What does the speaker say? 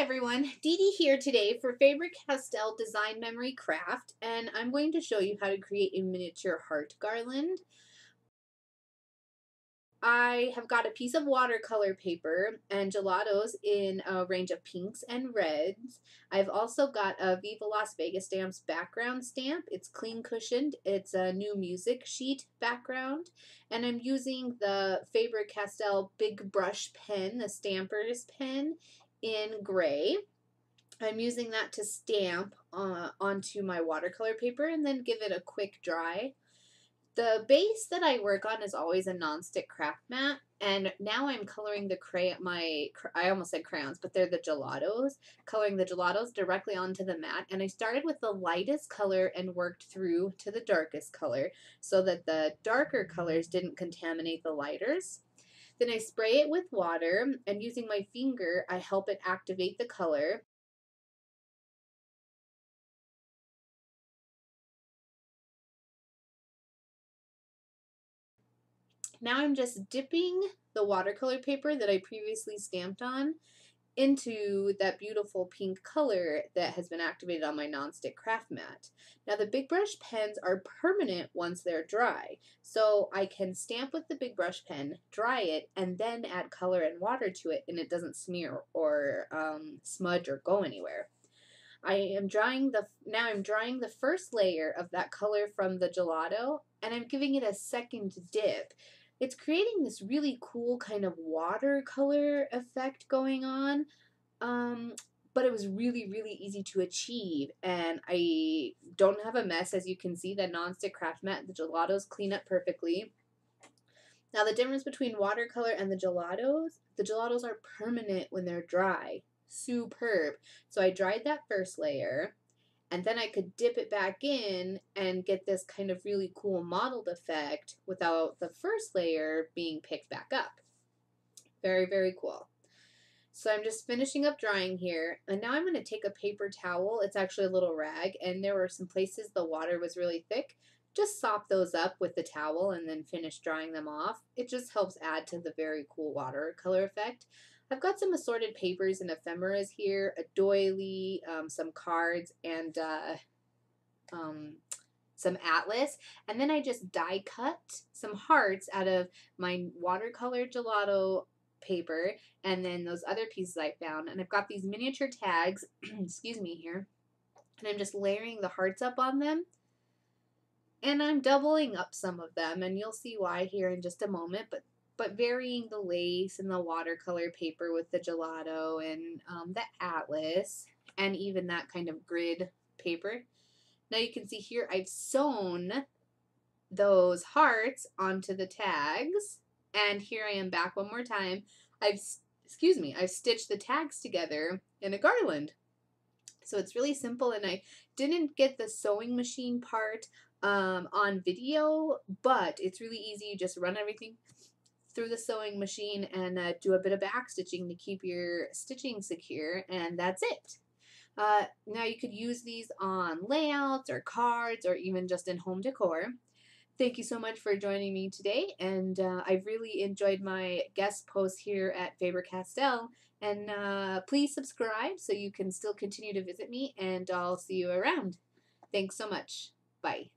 everyone, DeeDee here today for Faber Castell Design Memory Craft, and I'm going to show you how to create a miniature heart garland. I have got a piece of watercolor paper and gelatos in a range of pinks and reds. I've also got a Viva Las Vegas Stamps background stamp. It's clean cushioned. It's a new music sheet background. And I'm using the Faber Castell Big Brush pen, the Stamper's pen, in gray. I'm using that to stamp onto my watercolor paper and then give it a quick dry. The base that I work on is always a nonstick craft mat, and now I'm coloring the I almost said crayons, but they're the gelatos, coloring the gelatos directly onto the mat, and I started with the lightest color and worked through to the darkest color so that the darker colors didn't contaminate the lighters. Then I spray it with water, and using my finger, I help it activate the color. Now I'm just dipping the watercolor paper that I previously stamped on into that beautiful pink color that has been activated on my nonstick craft mat. Now the big brush pens are permanent once they're dry, so I can stamp with the big brush pen, dry it, and then add color and water to it, and it doesn't smear or smudge or go anywhere. I'm drying the first layer of that color from the gelato, and I'm giving it a second dip. It's creating this really cool kind of watercolor effect going on, but it was really, really easy to achieve, and I don't have a mess. As you can see, the nonstick craft mat, the gelatos clean up perfectly. Now the difference between watercolor and the gelatos are permanent when they're dry. Superb. So I dried that first layer, and then I could dip it back in and get this kind of really cool mottled effect without the first layer being picked back up. Very, very cool. So I'm just finishing up drying here, and now I'm going to take a paper towel. It's actually a little rag, and there were some places the water was really thick. Just sop those up with the towel and then finish drying them off. It just helps add to the very cool watercolor effect. I've got some assorted papers and ephemeras here, a doily, some cards, and some atlas. And then I just die cut some hearts out of my watercolor gelato paper and then those other pieces I found. And I've got these miniature tags, excuse me here, and I'm just layering the hearts up on them. And I'm doubling up some of them, and you'll see why here in just a moment, but varying the lace and the watercolor paper with the gelato and the atlas and even that kind of grid paper. Now you can see here I've sewn those hearts onto the tags, and here I am back one more time. I've stitched the tags together in a garland. So it's really simple, and I didn't get the sewing machine part on video, but it's really easy. You just run everything through the sewing machine and do a bit of back stitching to keep your stitching secure, and that's it. Now you could use these on layouts or cards or even just in home decor. Thank you so much for joining me today, and I've really enjoyed my guest post here at Faber Castell, and please subscribe so you can still continue to visit me, and I'll see you around. Thanks so much. Bye.